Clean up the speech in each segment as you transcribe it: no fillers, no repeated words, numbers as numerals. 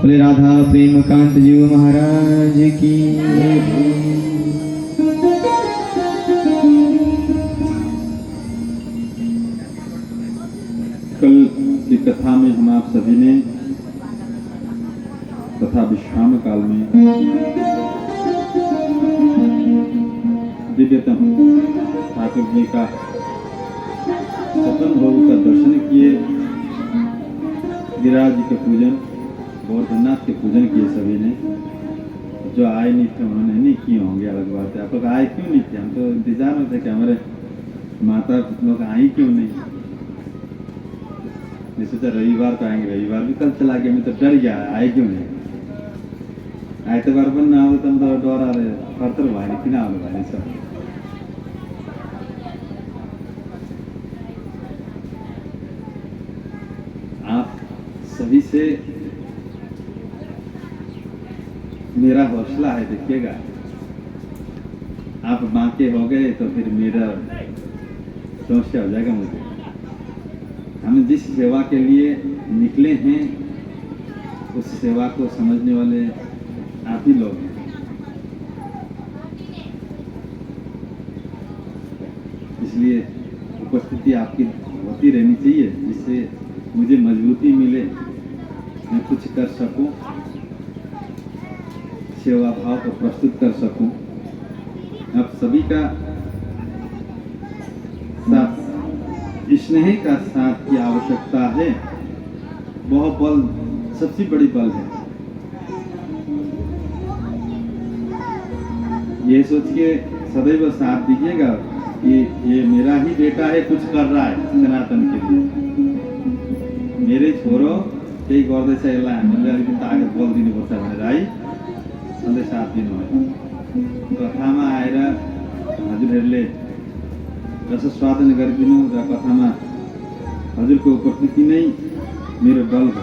बोले राधा प्रेम कांत जी महाराज की। कल की कथा में हम आप सभी ने तथा विश्राम काल में दिव्यतम ठाकुर जी का सतन भोग का दर्शन किए, गिरिराज जी के पूजन, गोवर्धननाथ के पूजन किए सभी ने। जो आए नहीं थे उन्होंने नहीं किए होंगे, अलग बात है। आप लोग आए क्यों नहीं थे? हम तो इंतजार में थे कि हमारे माता लोग आई क्यों नहीं। मैं सोचा रविवार को आएंगे, रविवार भी कल चला गया, मैं तो डर गया आए क्यों नहीं। आइतवार पण ना हो तो डर आ रहे फरतर भाई कि ना हो भाई सब। आप सभी से मेरा हौसला है, देखिएगा आप माँ के हो गए तो फिर मेरा समस्या हो जाएगा मुझे। हम जिस सेवा के लिए निकले हैं उस सेवा को समझने वाले आप ही लोग हैं। इसलिए उपस्थिति आपकी होती रहनी चाहिए, जिससे मुझे मजबूती मिले, मैं कुछ कर सकूं, सेवा भाव को प्रस्तुत कर सकूं। आप सभी का साथ, स्नेह का साथ की आवश्यकता है। वह बल सबसे बड़ी बल है। ये सोच के सदैव साथ दीजिएगा कि ये मेरा ही बेटा है, कुछ कर रहा है सनातन के लिए। मेरे छोरो केही गर्दैछ यसलाई हामीले अलिकति तागत बल दिनुपर्छ भनेर है सधैँ साथ दिनु। कथामा आएर हजुरहरूले रसस्वादन गरिदिनु र कथामा हजुरको उपस्थिति नै मेरो बल हो।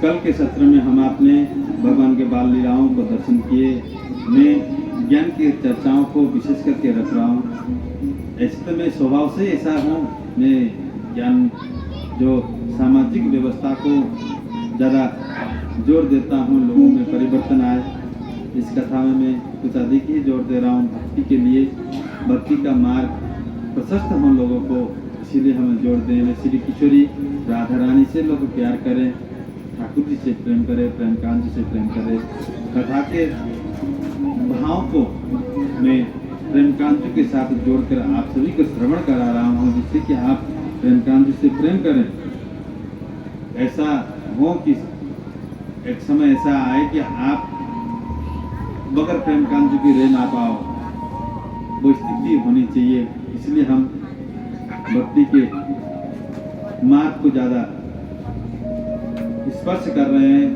कल के सत्र में हम आपने भगवान के बाल लीलाओं को दर्शन किए। मैं ज्ञान की चर्चाओं को विशेष करके रख रहा हूँ। ऐसे तो मैं स्वभाव से ऐसा हूँ, मैं ज्ञान जो सामाजिक व्यवस्था को ज़्यादा जोर देता हूँ, लोगों में परिवर्तन आए। इस कथा में मैं कुछ अधिक ही जोर दे रहा हूँ भक्ति के लिए, भक्ति का मार्ग प्रशस्त हो लोगों को, इसीलिए हमें जोर दें। श्री किशोरी राधा रानी से लोग प्यार करें, ठाकुर जी से प्रेम करें, प्रेमकांत जी से प्रेम करें। कथा के भाव को मैं प्रेमकांत जी के साथ जोड़कर आप सभी को श्रवण करा रहा हूँ, जिससे कि आप प्रेमकांत जी से प्रेम करें। ऐसा हो कि एक समय ऐसा आए कि आप बगैर प्रेमकांत जी की रह ना पाओ, वो स्थिति होनी चाहिए। इसलिए हम भक्ति के मार्ग को ज़्यादा स्पर्श कर रहे हैं,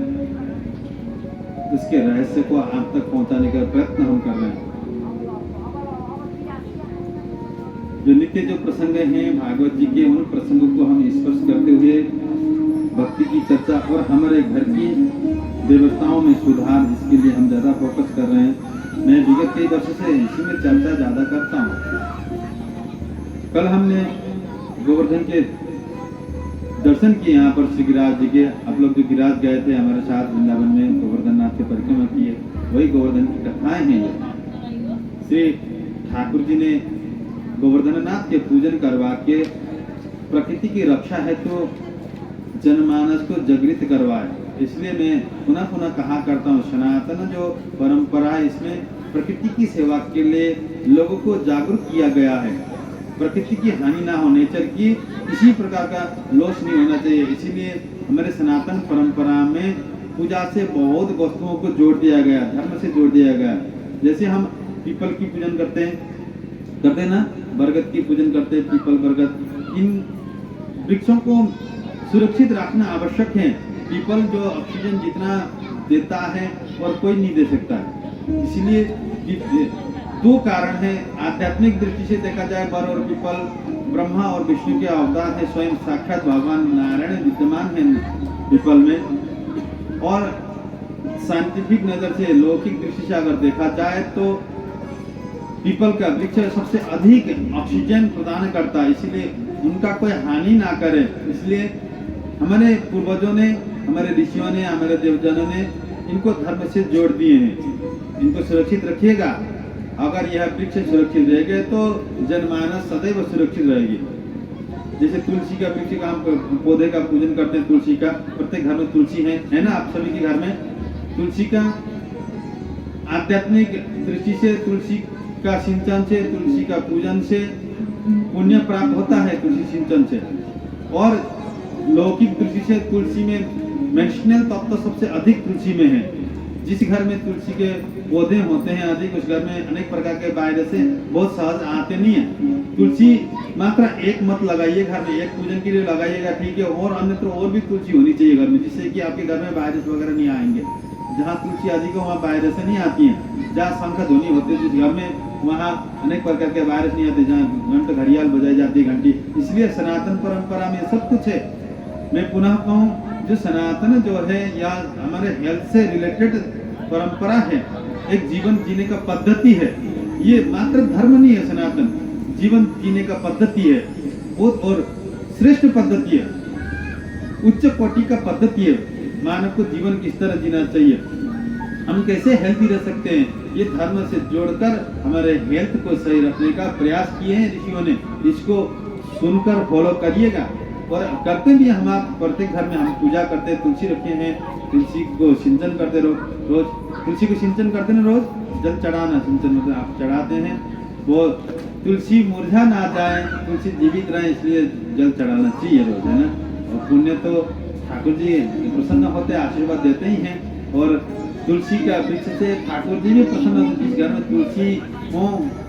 उसके रहस्य को आप तक पहुंचाने का प्रयत्न हम कर रहे हैं। जो नित्य जो प्रसंग हैं भागवत जी के, उन प्रसंगों को हम स्पर्श करते हुए भक्ति की चर्चा और हमारे घर की व्यवस्थाओं में सुधार, इसके लिए हम ज़्यादा फोकस कर रहे हैं। मैं विगत कई वर्षों से इसी में चर्चा ज़्यादा करता हूँ। कल हमने गोवर्धन के दर्शन किए यहाँ पर श्री गिरिराज जी के। आप लोग जो गिरिराज गए थे हमारे साथ वृंदावन में, गोवर्धननाथ के परिक्रमा किए, वही गोवर्धन की कथाएं हैं ये। श्री ठाकुर जी ने गोवर्धननाथ के पूजन करवा के प्रकृति की रक्षा है तो जनमानस को जागृत करवाए। इसलिए मैं पुनः पुनः कहा करता हूँ, सनातन जो परंपरा है इसमें प्रकृति की सेवा के लिए लोगों को जागरूक किया गया है। प्रकृति की हानि ना हो, नेचर की किसी प्रकार का लॉस नहीं होना चाहिए। इसीलिए हमारे सनातन परंपरा में पूजा से बहुत वस्तुओं को जोड़ दिया गया, धर्म से जोड़ दिया गया। जैसे हम पीपल की पूजन करते हैं ना, बरगद की पूजन करते हैं, पीपल बरगद, इन वृक्षों को सुरक्षित रखना आवश्यक है। पीपल जो ऑक्सीजन जितना देता है और कोई नहीं दे सकता है। इसलिए दो कारण है, आध्यात्मिक दृष्टि से देखा जाए बर और पीपल ब्रह्मा और विष्णु के अवतार है, स्वयं साक्षात भगवान नारायण विद्यमान है पीपल में। और साइंटिफिक नज़र से, लौकिक दृष्टि से अगर देखा जाए तो पीपल का वृक्ष सबसे अधिक ऑक्सीजन प्रदान करता है, इसलिए उनका कोई हानि ना करे। इसलिए हमारे पूर्वजों ने, हमारे ऋषियों ने, हमारे देवजनों ने इनको धर्म से जोड़ दिए हैं। इनको सुरक्षित रखिएगा। अगर यह वृक्ष सुरक्षित रहेगा तो जनमानस सदैव सुरक्षित रहेगी। जैसे तुलसी का वृक्ष का हम पौधे का पूजन करते हैं, तुलसी का प्रत्येक घर में तुलसी है ना, आप सभी के घर में तुलसी का आध्यात्मिक दृष्टि से, तुलसी का सिंचन से, तुलसी का पूजन से पुण्य प्राप्त होता है तुलसी सिंचन से। और लौकिक दृष्टि से तुलसी में मेडिसिनल तत्व सबसे अधिक तुलसी में है। जिस घर में तुलसी के पौधे होते हैं अधिक, उस घर में अनेक प्रकार के वायरस बहुत सहज आते नहीं है। तुलसी मात्र एक मत लगाइए घर में, एक पूजन के लिए लगाइएगा ठीक है, और अन्यत्र और भी तुलसी होनी चाहिए घर में, जिससे कि आपके घर में वायरस वगैरह नहीं आएंगे। जहाँ तुलसी अधिक हो वहाँ वायरस नहीं आती है। जहाँ शंख ध्वनि होते हैं जिस घर में, वहाँ अनेक प्रकार के वायरस नहीं आते। जहाँ घंट घड़ियाल बजाई जाती है घंटी, इसलिए सनातन परंपरा में सब कुछ है। मैं पुनः कहूँ, जो सनातन जो है या हमारे हेल्थ से रिलेटेड परंपरा है, एक जीवन जीने का पद्धति है। ये मात्र धर्म नहीं है, सनातन जीवन जीने का पद्धति है और श्रेष्ठ पद्धति है, उच्च कोटि का पद्धति है। मानव को जीवन किस तरह जीना चाहिए, हम कैसे हेल्थी रह सकते हैं, ये धर्म से जोड़कर हमारे हेल्थ को सही रखने का प्रयास किए हैं ऋषियों ने। इसको सुनकर फॉलो करिएगा। और करते भी हम, आप प्रत्येक घर में हम पूजा करते हैं, तुलसी रखे हैं, तुलसी को सिंचन करते रोज, तुलसी को सिंचन करते ना रोज, जल चढ़ाना सिंचन मतलब आप चढ़ाते हैं। वो तुलसी मुरझा ना जाए, तुलसी जीवित रहे, इसलिए जल चढ़ाना चाहिए रोज, है ना। और पुण्य तो ठाकुर जी प्रसन्न होते, आशीर्वाद देते ही हैं। और तुलसी का वृक्ष से ठाकुर जी भी प्रसन्न होते। जिस घर में तुलसी हो,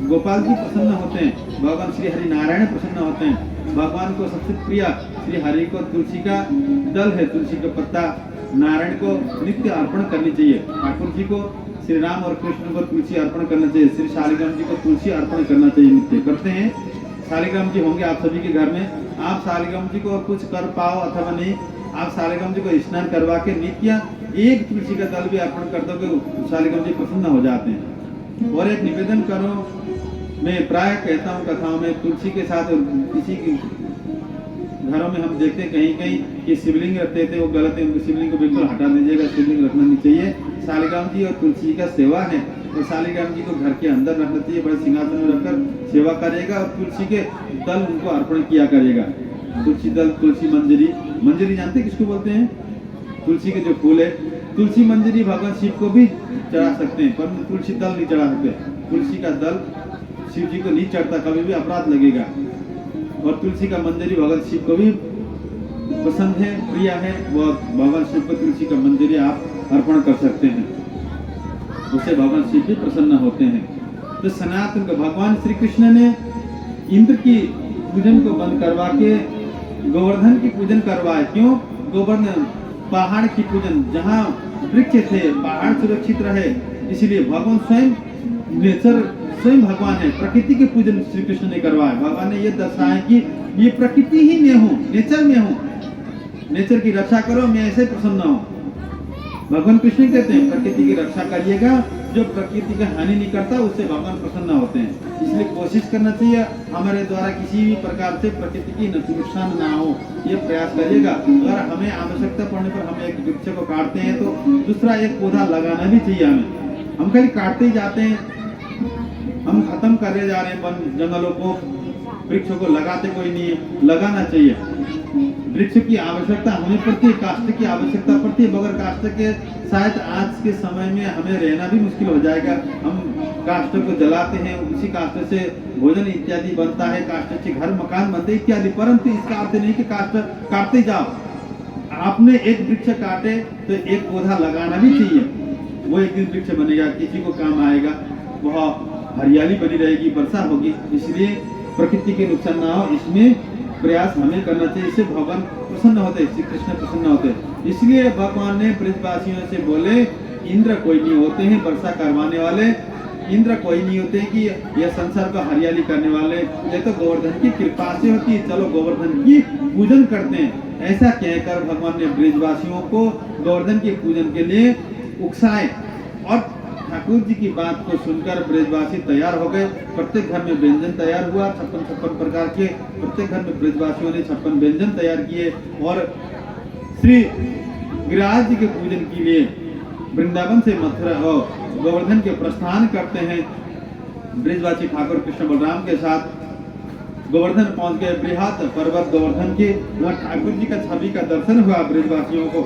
गोपाल जी प्रसन्न होते हैं, भगवान श्री हरि नारायण प्रसन्न होते हैं। भगवान को सबसे प्रिय श्री हरि को तुलसी का दल है, तुलसी का पत्ता नारायण को नित्य अर्पण करनी चाहिए। ठाकुर जी को, श्री राम और कृष्ण को तुलसी अर्पण करना चाहिए। श्री शालिग्राम जी को तुलसी अर्पण करना चाहिए, नित्य करते हैं। शालिग्राम जी होंगे आप सभी के घर में, आप शालिग्राम जी को कुछ कर पाओ अथवा नहीं, आप शालिग्राम जी को स्नान करवा के नित्य एक तुलसी का दल भी अर्पण कर दोगे, शालिग्राम जी प्रसन्न हो जाते हैं। और एक निवेदन करो, मैं प्राय कहता हूँ कथाओं में, तुलसी के साथ किसी की घरों में हम देखते हैं कहीं कहीं कि शिवलिंग रखते थे, वो गलत है, उनको शिवलिंग को बिल्कुल हटा दीजिएगा, शिवलिंग रखना नहीं चाहिए। शालिग्राम जी और तुलसी का सेवा है, तो शालिग्राम जी को घर के अंदर रखना चाहिए, बड़े सिंहासन में रखकर सेवा करेगा और तुलसी के दल उनको अर्पण किया करेगा। तुलसी दल, तुलसी मंजरी, मंजरी जानते हैं किसको बोलते हैं? तुलसी के जो फूल है, तुलसी मंजरी भगवान शिव को भी चढ़ा सकते हैं, पर तुलसी दल नहीं चढ़ा सकते। तुलसी का दल शिव जी को नहीं चढ़ता, कभी भी अपराध लगेगा। और तुलसी का मंजरी भगवान शिव को भी पसंद है, प्रिय है, वो भगवान शिव को तुलसी का मंजरी आप अर्पण कर सकते हैं, उससे भगवान शिव भी प्रसन्न होते हैं। तो सनातन का भगवान श्री कृष्ण ने इंद्र की पूजन को बंद करवा के गोवर्धन की पूजन करवाए। क्यों? गोवर्धन पहाड़ की पूजन, जहाँ वृक्ष थे पहाड़ सुरक्षित रहे, इसलिए भगवान स्वयं नेचर, स्वयं भगवान है, प्रकृति के पूजन श्री कृष्ण ने करवाया। भगवान ने ये दर्शाया कि ये प्रकृति ही में हूँ, नेचर में हूँ, नेचर की रक्षा करो, मैं ऐसे प्रसन्न हूँ। भगवान कृष्ण कहते हैं प्रकृति की रक्षा करिएगा, जो प्रकृति का हानि नहीं करता उससे भगवान प्रसन्न होते हैं। इसलिए कोशिश करना चाहिए हमारे द्वारा किसी भी प्रकार से प्रकृति की नुकसान ना हो, ये प्रयास करिएगा। अगर हमें आवश्यकता पड़ने पर हम एक वृक्ष को काटते हैं तो दूसरा एक पौधा लगाना भी चाहिए हमें। हम खाली काटते ही जाते हैं, हम खत्म करे जा रहे हैं वन जंगलों को, वृक्षों को लगाते कोई नहीं है। लगाना चाहिए, वृक्ष की आवश्यकता हमें पड़ती है, काष्ठ की आवश्यकता पड़ती है। बगैर काष्ठ के शायद आज के समय में हमें रहना भी मुश्किल हो जाएगा। हम काष्ठ को जलाते हैं, उसी काष्ठ से भोजन इत्यादि बनता है, काष्ठ से घर मकान बनते इत्यादि। परंतु इसका अर्थ नहीं कि काष्ठ काटते जाओ, आपने एक वृक्ष काटे तो एक पौधा लगाना भी चाहिए, वो एक दिन वृक्ष बनेगा, किसी को काम आएगा, वह हरियाली बनी रहेगी, वर्षा होगी। इसलिए प्रकृति के नुकसान ना हो, इसमें प्रयास हमें करना चाहिए। इससे भगवान प्रसन्न होते, श्री कृष्ण प्रसन्न होते। इसलिए भगवान ने ब्रजवासियों से बोले, इंद्र कोई नहीं होते हैं वर्षा करवाने वाले, इंद्र कोई नहीं होते हैं कि यह संसार को हरियाली करने वाले, ये तो गोवर्धन की कृपा से होती है, चलो गोवर्धन की पूजन करते हैं। ऐसा कहकर भगवान ने ब्रजवासियों को गोवर्धन के पूजन के लिए उकसाए। और ठाकुर जी की बात को सुनकर ब्रजवासी तैयार हो गए। प्रत्येक घर में व्यंजन तैयार हुआ, 56 प्रकार के। प्रत्येक घर में ब्रजवासियों ने 56 व्यंजन तैयार किए और श्री गिरिराज जी के पूजन के लिए वृंदावन से मथुरा और गोवर्धन के प्रस्थान करते हैं। ब्रजवासी ठाकुर कृष्ण बलराम के साथ गोवर्धन पहुंच गए, बृहत पर्वत गोवर्धन के। वहाँ ठाकुर जी का छवि का दर्शन हुआ ब्रजवासियों को।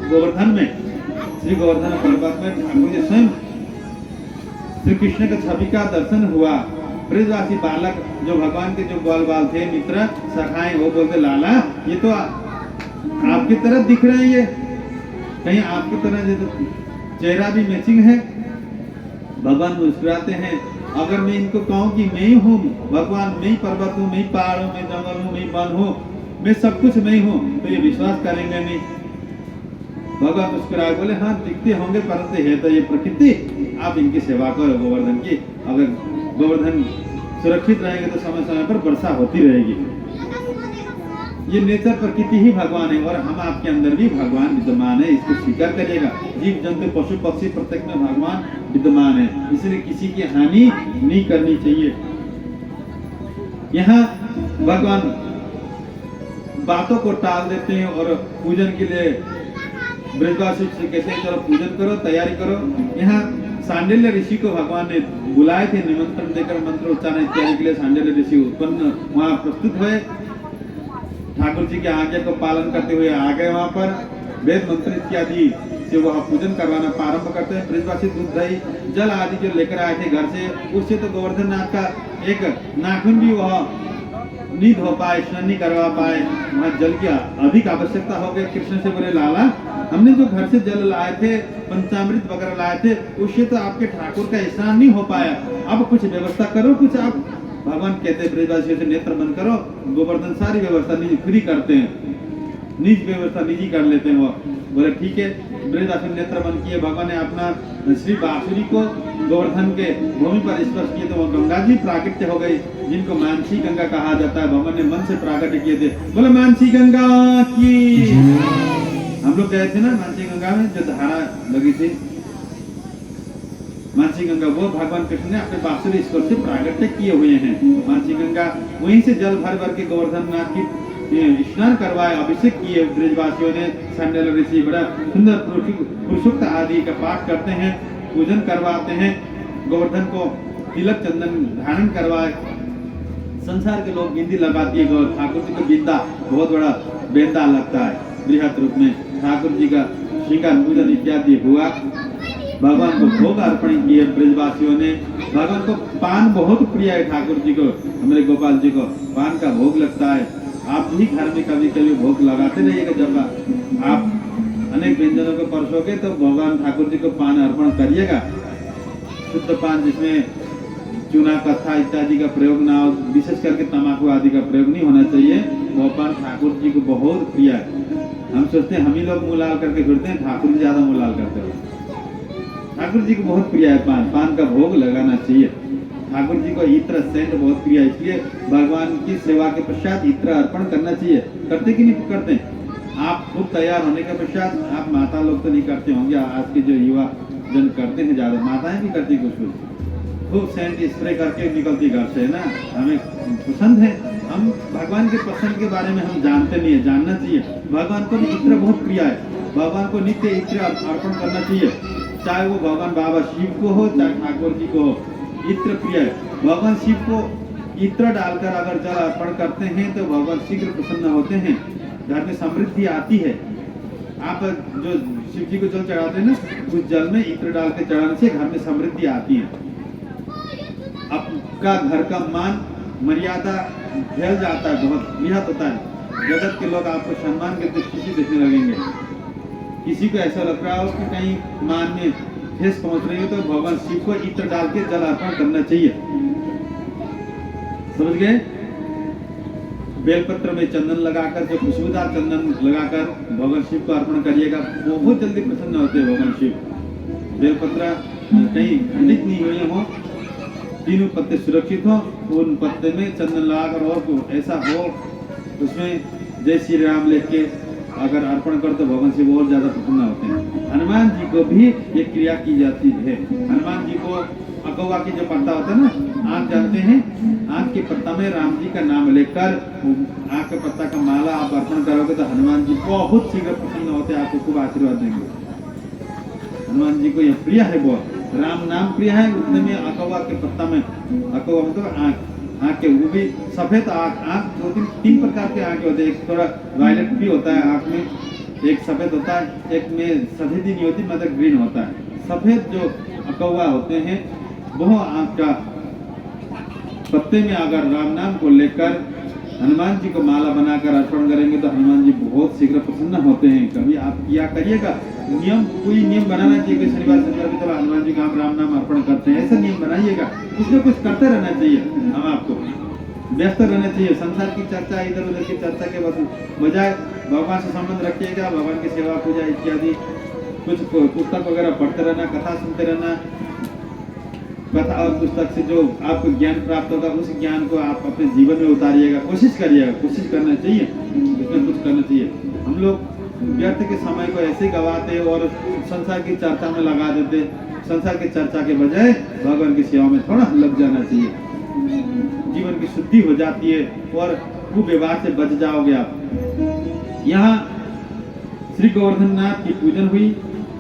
गोवर्धन में, श्री गोवर्धन पर्वत में ठाकुर जी स्वयं श्री कृष्ण का छवि का दर्शन हुआ। ब्रजवासी बालक जो भगवान के जो ग्वाल बाल थे, मित्र सखाए, वो बोलते लाला ये तो आपकी तरह दिख रहे हैं, ये कहीं आपकी तरह जैसे चेहरा भी मैचिंग है। भगवान मुस्कुराते हैं। अगर मैं इनको कहूँ कि मैं ही हूँ भगवान, मैं ही पर्वत हूँ, मैं ही पहाड़ हूँ, मैं जंगल हूँ, मैं ही वन हूँ, मैं सब कुछ मैं ही हूँ, तो ये विश्वास करेंगे नहीं। भगवान मुस्कुराए बोले हाँ दिखते होंगे परंतु है तो ये प्रकृति, आप इनकी सेवा करो गोवर्धन की। अगर गोवर्धन सुरक्षित रहेंगे तो समय समय पर वर्षा होती रहेगी। ये नेचर प्रकृति ही भगवान है और हम आपके अंदर भी भगवान विद्यमान है, इसको स्वीकार करिएगा। जीव जंतु पशु पक्षी प्रत्येक में भगवान विद्यमान है, इसलिए किसी की हानि नहीं करनी चाहिए। यहाँ भगवान बातों को टाल देते हैं और पूजन के लिए ब्रजवासी से कहते हैं चलो पूजन करो, तैयारी करो। यहाँ सांडिल्य ऋषि को भगवान ने बुलाए थे, निमंत्रण देकर मंत्र उच्चारण इत्यादि के लिए सांडिल्य ऋषि उत्पन्न वहाँ प्रस्तुत हुए। ठाकुर जी की आज्ञा को पालन करते हुए आ गए वहाँ पर। वेद मंत्र इत्यादि से वह पूजन करवाना प्रारंभ करते हैं। ब्रजवासी दूध दही जल आदि जो लेकर आए थे घर से, उससे तो गोवर्धन नाथ का एक नाखून भी वह नहीं धो पाए, स्नान नहीं करवा पाए। वहाँ जल की अधिक आवश्यकता हो गई। कृष्ण से बोले लाला हमने जो घर से जल लाए थे, पंचामृत वगैरह लाए थे, उससे तो आपके ठाकुर का स्नान नहीं हो पाया। अब कुछ व्यवस्था करो, कुछ आप। भगवान कहते हैं ब्रजवासियों से नेत्र बंद करो। गोवर्धन सारी व्यवस्था निजी फ्री करते हैं, निज व्यवस्था निजी कर लेते हैं। वो बोले ठीक है। ब्रजवासी नेत्र बंद किए। भगवान ने अपना श्री बांसुरी को गोवर्धन के भूमि पर स्पर्श किए तो वो गंगा जी प्राकट्य हो गई, जिनको मानसी गंगा कहा जाता है। भगवान ने मन से प्राकट्य किए थे। बोले मानसी गंगा की। हम लोग गए थे ना मानसी गंगा में, जो धारा लगी थी मानसी गंगा, वो भगवान कृष्ण ने अपने बांसुरी स्पर्श से प्राकट्य किए हुए हैं। मानसी गंगा वहीं से जल भर भर के गोवर्धन नाथ की स्नान करवाए, अभिषेक किए। ब्रजवासियों ने सांडिल्य ऋषि बड़ा सुंदर पुरुषोक्त आदि का पाठ करते हैं, पूजन करवाते हैं। गोवर्धन को तिलक चंदन धारण करवाए। संसार के लोग बिंदी लगाती है, ठाकुर जी को बिंदा बहुत बड़ा बेंदा लगता है बृहत रूप में। ठाकुर जी का श्रृंगार पूजन इत्यादि हुआ। भगवान को भोग अर्पण किए ब्रजवासियों ने। भगवान को पान बहुत प्रिय है। ठाकुर जी को, हमारे गोपाल जी को पान का भोग लगता है। आप भी घर में कभी कभी भोग लगाते रहिएगा। जब आप अनेक व्यंजनों को परसोगे तो भगवान ठाकुर जी को पान अर्पण करिएगा। शुद्ध पान जिसमें चूना कथा इत्यादि का प्रयोग ना हो, विशेष करके तम्बाकू आदि का प्रयोग नहीं होना चाहिए। वो पान ठाकुर जी को बहुत प्रिय है। हम सोचते हैं हम ही लोग मुँह लाल करके फिरते हैं, ठाकुर जी ज्यादा मुँह लाल करते हो। ठाकुर जी को बहुत प्रिय है पान, पान का भोग लगाना चाहिए। ठाकुर जी को इत्र सेंट बहुत प्रिय है, इसलिए भगवान की सेवा के पश्चात इत्र अर्पण करना चाहिए। करते कि नहीं करते? आप खूब तैयार होने के पश्चात, आप माता लोग तो नहीं करते होंगे, आज के जो युवा जन करते हैं ज्यादा, माताएं भी करती कुछ कुछ, खूब सेंट स्प्रे करके निकलती घर से ना। हमें पसंद है, हम भगवान के पसंद के बारे में हम जानते नहीं है, जानना चाहिए। भगवान को इत्र बहुत प्रिय है, भगवान को नित्य इत्र अर्पण करना चाहिए। चाहे वो भगवान बाबा शिव को हो, चाहे ठाकुर जी को हो, इत्र प्रिय है। भगवान शिव को इत्र डालकर अगर जल अर्पण करते हैं तो भगवान शीघ्र प्रसन्न होते हैं, घर में समृद्धि आती है। आप जो शिव जी को जल चढ़ाते हैं ना, उस जल में इत्र डाल के चढ़ाने से घर में समृद्धि आती है। आपका घर का मान मर्यादा फैल जाता है, बहुत निहत होता है। जगत के लोग आपको सम्मान के दृष्टि से देखने लगेंगे। किसी को ऐसा लग रहा हो कि कहीं मान में ठेस पहुंच रही है तो भगवान शिव को इत्र डाल के जल अर्पण करना चाहिए। समझ गए? बेलपत्र में चंदन लगाकर, जो खुशबूदार चंदन लगाकर भगवान शिव को अर्पण करिएगा, बहुत जल्दी प्रसन्न होते हैं भगवान शिव। बेलपत्र कहीं खंडित नहीं हुए हो, तीनों पत्ते सुरक्षित हो, उन पत्ते में चंदन लगाकर और ऐसा हो उसमें जय श्री राम लिख के अगर अर्पण कर तो भगवान शिव और ज्यादा प्रसन्न होते हैं। हनुमान जी को भी ये क्रिया की जाती है। हनुमान जी को अकौवा की जो पत्ता होता है ना, आँख जानते हैं, आँख के पत्ता में राम जी का नाम लेकर आँख के पत्ता का माला आप अर्पण करोगे तो हनुमान जी बहुत शीघ्र प्रसन्न होते हैं, आपको खूब आशीर्वाद देंगे। हनुमान जी को यह प्रिय है बहुत, राम नाम प्रिय है, उतने में अकौवा के पत्ता में, अकौवा मतलब आँख के, वो भी सफेद आँख दो तीन प्रकार के आँखें होते हैं, एक थोड़ा वायलेट भी होता है आँख में, एक सफेद होता है, एक में सफेदी नहीं होती मतलब ग्रीन होता है। सफेद जो अकौवा होते हैं वो आँख का पत्ते में अगर राम नाम को लेकर हनुमान जी को माला बनाकर अर्पण करेंगे तो हनुमान जी बहुत शीघ्र प्रसन्न होते हैं। कभी आप किया करिएगा, नियम कोई नियम बनाना चाहिए कि शनिवार भी तो हनुमान जी का आप राम नाम अर्पण करते हैं, ऐसा नियम बनाइएगा। उसमें कुछ करते रहना चाहिए, हम आपको व्यस्त रहना चाहिए। संसार की चर्चा, इधर उधर की चर्चा के बजाय भगवान से संबंध रखिएगा, भगवान की सेवा पूजा इत्यादि कुछ पुस्तक वगैरह पढ़ते रहना, कथा सुनते रहना, कथा और पुस्तक से जो आपको ज्ञान प्राप्त होगा उस ज्ञान को आप अपने जीवन में उतारिएगा, कोशिश करिएगा, कोशिश करना चाहिए, इसमें कुछ करना चाहिए। हम लोग व्यर्थ के समय को ऐसे गवाते और संसार की चर्चा में लगा देते। संसार की चर्चा के बजाय भगवान की सेवा में थोड़ा लग जाना चाहिए, जीवन की शुद्धि हो जाती है और कुव्यवहार से बच जाओगे आप। यहाँ श्री गोवर्धन नाथ की पूजन हुई,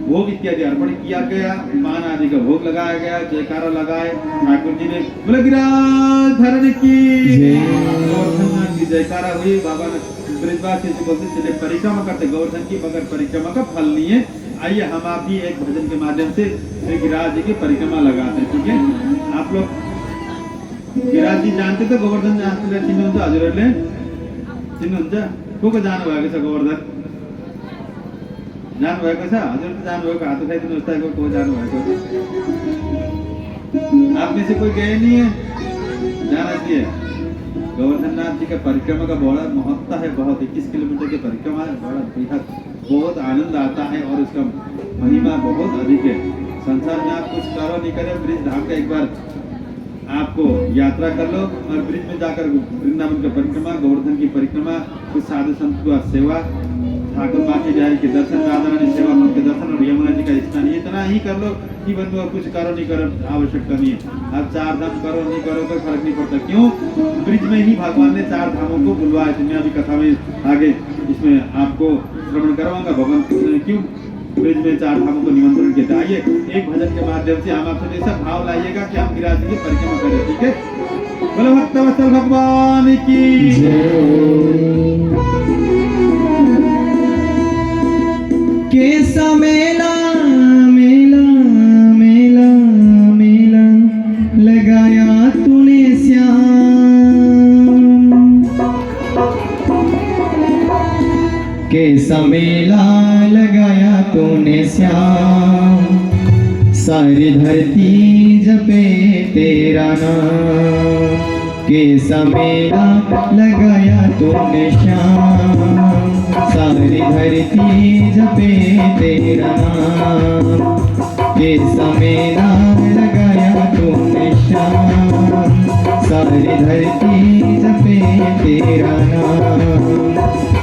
भोग इत्यादि अर्पण किया गया, पान आदि का भोग लगाया गया, जयकारा लगाए, ठाकुर जी ने बोले गिरिराज की गोवर्धन नाथ की जयकारा हुई। बाबा ने ब्रिजवासी से बोलते चले परिक्रमा करते गोवर्धन की, मगर परिक्रमा का फल नहीं है। आइए हम आप भी एक भजन के माध्यम से श्री गिरिराज जी की परिक्रमा लगाते हैं, ठीक है। आप लोग गिरिराज जी जानते तो गोवर्धन जानते चिन्ह हजुर चिन्नुहुन्छ को जानुभएको छ गोवर्धन जानुभएको छ, हजुर त जानुभएको, हात उठाइदिनुहोस् त को जानुभएको छ। आप में से कोई गए नहीं है, जाना चाहिए। गोवर्धन नाथ जी का परिक्रमा का बड़ा महत्व है, बहुत 21 किलोमीटर की परिक्रमा है, बड़ा बेहद बहुत आनंद आता है और उसका महिमा बहुत अधिक है। संसार में आप कुछ करो नहीं करो, ब्रिज धाम का एक बार आपको यात्रा कर लो और ब्रिज में जाकर वृंदावन का परिक्रमा, गोवर्धन की परिक्रमा, कुछ साधु संत का सेवा, ठाकुर बाकी बिहारी के दर्शन, राधा रानी सेवा मन के दर्शन और यमुना जी का स्नान, इतना ही कर लो कि बंधु कुछ करो नहीं करो आवश्यकता नहीं है। आप 4 धाम करो नहीं करो कोई फर्क नहीं पड़ता। क्यों? ब्रिज में ही भगवान ने 4 धामों को बुलवाया। मैं अभी कथा में आगे इसमें आपको श्रवण करवाऊंगा भगवान कृष्ण ने क्यों ब्रिज में 4 धामों को निमंत्रण किया। आइए एक भजन के माध्यम से हम आपसे ऐसा भाव लाइएगा कि हम गिरिराज जी की परिक्रमा करें, ठीक है। बोलो भक्तवत्सल भगवान की कैसा मेला मेला मेला मेला लगाया तूने श्याम, कैसा मेला लगाया तूने श्याम, सारी धरती जपे तेरा नाम, कैसा मेला लगाया तूने श्याम, सारी धरती जपे तेरा नाम, कैसा मेला लगाया तूने श्याम, सारी धरती जपे तेरा नाम,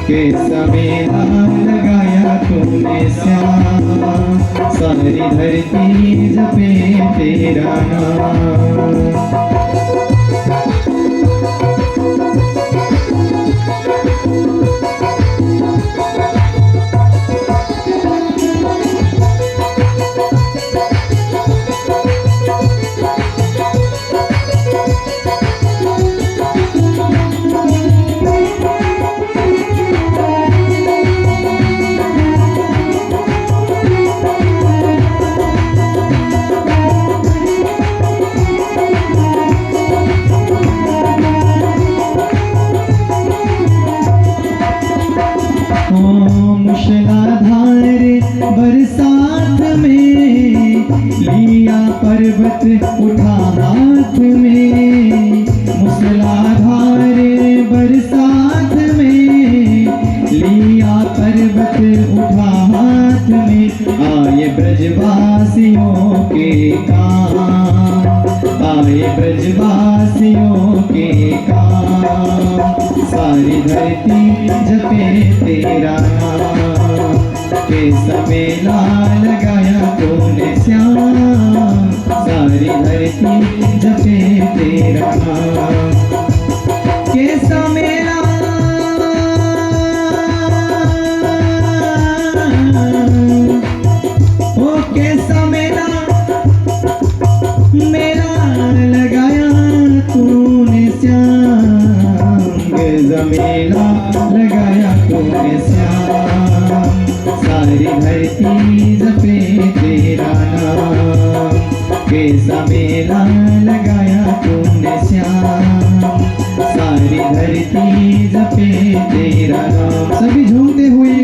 कैसा मेला लगाया तूने श्याम, सारी धरती जपे तेरा नाम। मूसलाधार बरसात में लिया पर्वत उठा हाथ में, मूसलाधार बरसात में लिया पर्वत उठा हाथ में, आए ब्रजवासियों के काम, आए ब्रजवासियों के काम, सारी धरती जपे तेरा नाम, कैसा मेला लगाया तूने श्याम, सारी धरती जपे तेरा नाम। कैसा मेला ओ कैसा मेला मेला लगाया तूने श्याम, कैसा मेला लगाया तूने श्याम, सारी धरती जपे तेरा नाम। कैसा मेला लगाया तूने श्याम, सारी धरती जपे तेरा नाम। सभी झूमते हुए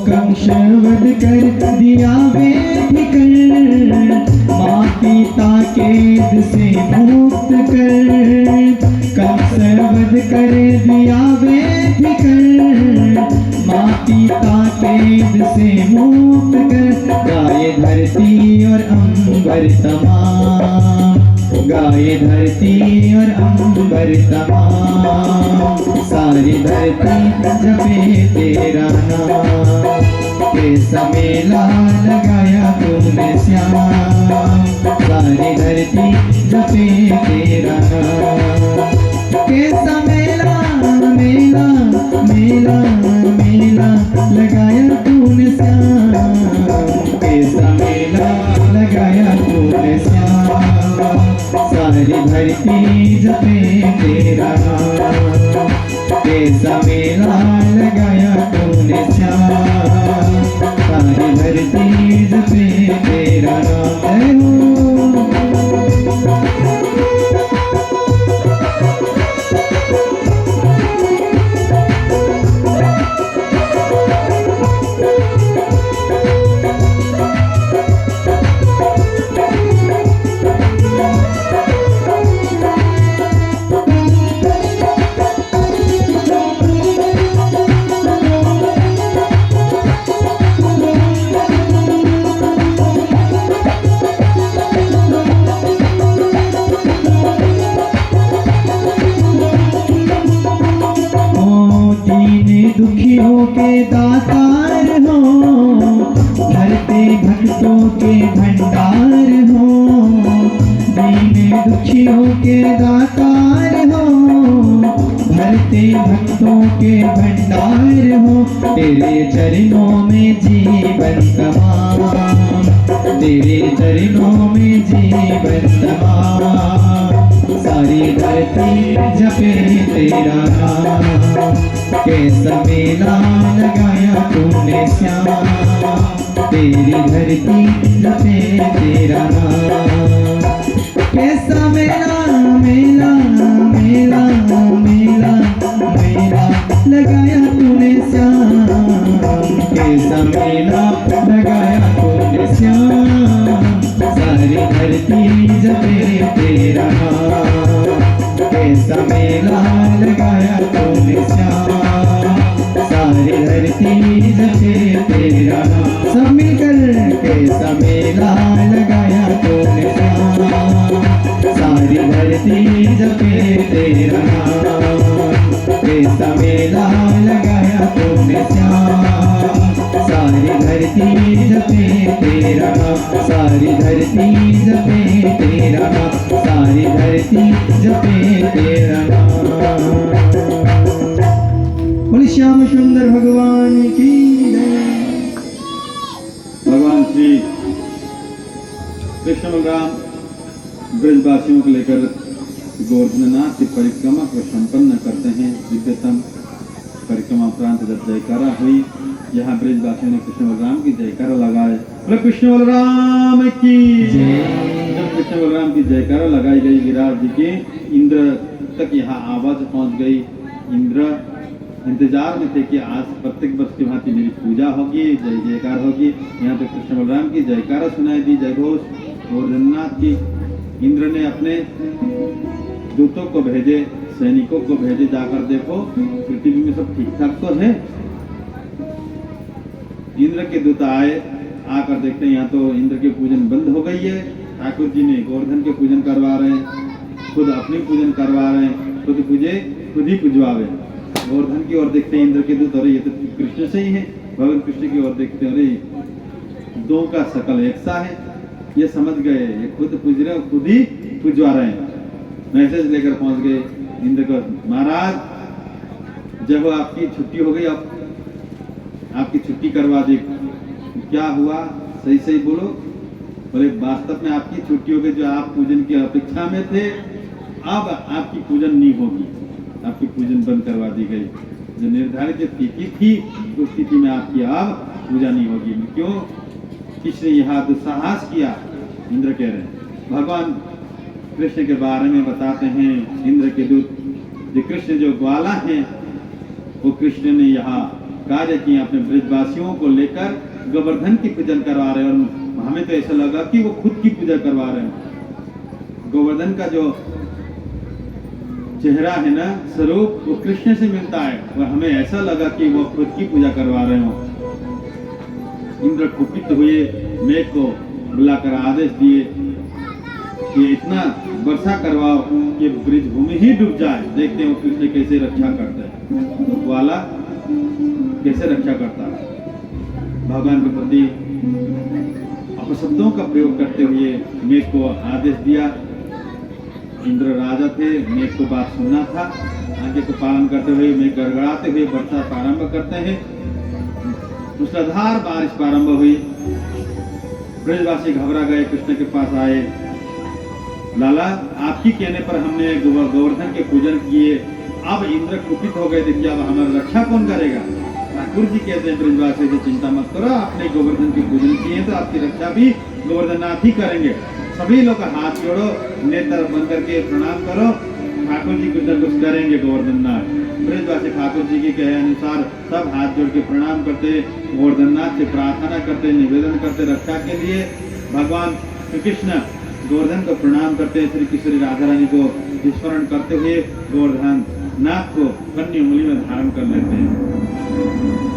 कंसवध कर दिया बेफिकर, माँ पिता कैद से मुक्त कर। कंसवध कर दिया बेफिकर, माँ पिता कैद से मुक्त कर। गाये धरती और अंबर तमाम, गाये धरती और अंबर तमाम, सारी धरती जपे तेरा नाम। कैसा मेला लगाया तूने श्याम, सारी धरती जपे तेरा नाम। कैसा मेला मेला मेला मेला लगाया तूने श्याम, कैसा मेला लगाया तूने श्याम, सारी धरती जपे तेरा नाम। कैसा मेला लगाया तूने श्याम, सारी धरती जपे तेरा नाम। दुखियों के दातार हो, धरते भक्तों के भंडार हो। दीन दुखियों के दातार हो, भरते भक्तों के भंडार हो। तेरे चरणों में जीवन तमाम, तेरे चरणों में जीवन तमाम, सारी धरती जपे तेरा नाम। कैसा मेला लगाया तूने श्याम, तेरी धरती जपे तेरा नाम। कैसा मेला मेला मेला मेला मेला लगाया तूने श्याम, कैसा मेला लगाया तूने श्याम, सारी धरती जपे तेरा नाम। कैसा मेला लगाया तूने श्याम, सारी धरती जपे तेरा नाम। सब मिलकर कैसा मेला लगाया तूने श्याम, सारी धरती जपे तेरा नाम। कैसा मेला लगाया तूने श्याम, सारी धरती जपे तेरा नाम। सारी धरती जपे तेरा नाम, सारी धरती जपे तेरा नाम। बोले श्याम सुंदर भगवान की जय। भगवान श्री कृष्ण बलराम ब्रजवासियों को लेकर गोवर्धननाथ की परिक्रमा को संपन्न करते हैं। दिव्यतम परिक्रमा प्रांत जब जयकारा हुई, यहाँ ब्रजवासियों ने कृष्ण बलराम की जयकारा लगाए। बोले कृष्ण बलराम की जय। जब कृष्ण बलराम की जयकारा लगाई गई, विराट जी के इंद्र जब तक यहाँ आवाज़ पहुँच गई, इंद्र इंतजार में थे कि आज प्रत्येक वर्ष की भांति मेरी पूजा होगी, जय जयकार होगी। यहाँ पे कृष्ण बलराम की जयकारा सुनाई दी, जय घोष गोवर्धननाथ की। इंद्र ने अपने दूतों को भेजे, सैनिकों को भेजे, जाकर देखो पृथ्वी में सब ठीक ठाक तो है। इंद्र के दूत आए, आकर देखते हैं यहाँ तो इंद्र के पूजन बंद हो गई है। ठाकुर जी ने गोवर्धन के पूजन करवा रहे हैं, खुद अपनी पूजन करवा रहे हैं, खुद पूजे खुद ही पूजवावे। गोवर्धन की ओर देखते हैं इंद्र के दूत, अरे ये तो कृष्ण से ही है। भगवान कृष्ण की ओर देखते हैं, अरे दो का शकल एक सा है। ये समझ गए, ये खुद पूज रहे हैं, खुद ही पूजवा रहे हैं। मैसेज लेकर पहुंच गए इंद्र को, महाराज जब आपकी छुट्टी हो गई, अब आपकी छुट्टी करवा दी। क्या हुआ, सही सही बोलो। बोले वास्तव में आपकी छुट्टी हो गई, जो आप पूजन की अपेक्षा में थे, अब आपकी पूजन नहीं होगी, आपकी पूजन बंद करवा दी गई। जो निर्धारित तिथि थी उस तिथि में आपकी अब पूजा नहीं होगी। क्यों, किसने यह दुस्साहस किया? इंद्र कह रहे हैं। भगवान कृष्ण के बारे में बताते हैं इंद्र के दूत, जो कृष्ण जो ग्वाला हैं, वो कृष्ण ने यहाँ कार्य किए, अपने ब्रजवासियों को लेकर गोवर्धन की पूजन करवा रहे हैं। और हमें तो ऐसा लगा कि वो खुद की पूजा करवा रहे हैं। गोवर्धन का जो चेहरा है ना, स्वरूप, वो कृष्ण से मिलता है, और हमें ऐसा लगा कि वो खुद की पूजा करवा रहे हो। इंद्र कुपित हुए, मेघ को बुलाकर आदेश दिए कि इतना वर्षा करवाओ कि ब्रिज भूमि ही डूब जाए। देखते हैं कृष्ण कैसे रक्षा करते हैं, वाला कैसे रक्षा करता है। भगवान के प्रति अपशब्दों का प्रयोग करते हुए मेघ को आदेश दिया। इंद्र राजा थे, मेघ को बात सुनना था। आगे को पालन करते हुए मेघ गड़गड़ाते हुए वर्षा प्रारंभ करते हैं। मूसलाधार बारिश प्रारंभ हुई। ब्रजवासी घबरा गए, कृष्ण के पास आए। लाला, आपकी कहने पर हमने गोवर्धन के पूजन किए, अब इंद्र कुपित हो गए, देखिए अब हमारी रक्षा कौन करेगा? ठाकुर जी कहते हैं ब्रजवासी से चिंता मत करो, आपने गोवर्धन के पूजन किए तो आपकी रक्षा भी गोवर्धननाथ ही करेंगे। सभी लोग हाथ जोड़ो, नेत्र बंद करके प्रणाम करो, ठाकुर जी कुछ न कुछ करेंगे गोवर्धननाथ। ब्रजवासी ठाकुर जी के कहे अनुसार सब हाथ जोड़ के प्रणाम करते, गोवर्धननाथ से प्रार्थना करते, निवेदन करते रक्षा के लिए। भगवान श्री कृष्ण गोवर्धन को प्रणाम करते, श्री किशोरी राधा रानी को स्मरण करते हुए गोवर्धन नाथ को कन्या उंगली में धारण कर लेते हैं।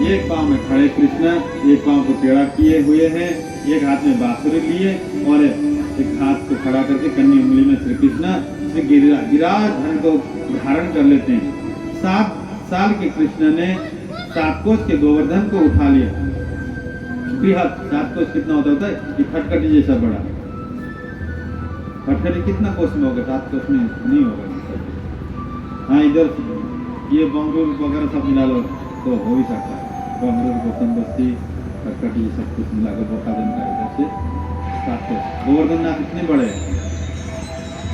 एक पांव में खड़े कृष्ण, एक पांव को टेढ़ा किए हुए हैं, एक हाथ में बांसुरी लिए और एक हाथ को खड़ा करके कन्या उंगली में श्री कृष्ण श्री गिरिराज धन को धारण कर लेते हैं। 7 साल के कृष्ण ने 7 कोस के गोवर्धन को उठा लिया। बृहद 7 कोस कितना होता है? ये खटखटी जैसा बड़ा। खटखटी कितना कोस में होगा? 7 कोस में नहीं होगा। हाँ, इधर ये बंगलुरु वगैरह सब मिला लो तो हो ही सकता है। बंगलुरु, गौतम बस्ती, खटखटी सब कुछ मिलाकर बोकाजन का इधर से 7 कोस। गोवर्धननाथ इतने बड़े हैं,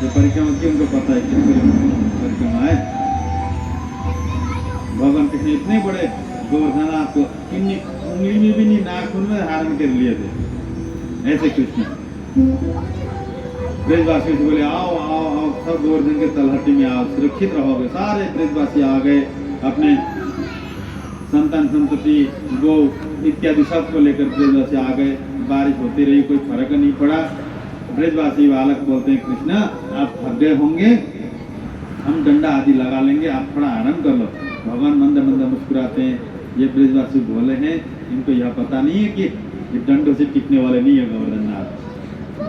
जो परिक्रमा की उनको पता है कितने परिक्रमा है। भगवान कृष्ण इतने बड़े गोवर्धननाथ को इतनी उंगली में भी नहीं, नाखून में धारण कर लिए थे। ऐसे कृष्ण ब्रजवासी से बोले आओ आओ आओ, सब गोवर्धन के तलहटी में आओ, सुरक्षित रहोगे। सारे ब्रजवासी आ गए, अपने संतान संतति गौ इत्यादि सब को लेकर ब्रजवासी आ गए। बारिश होती रही, कोई फर्क नहीं पड़ा। ब्रजवासी बालक बोलते हैं कृष्ण आप थक गए होंगे, हम डंडा आदि लगा लेंगे, आप थोड़ा आराम कर लो। भगवान मंद मंद मुस्कुराते हैं। ये ब्रजवासी भोले हैं, इनको यह पता नहीं है कि ये डंडों से टिकने वाले नहीं है गोवर्धननाथ।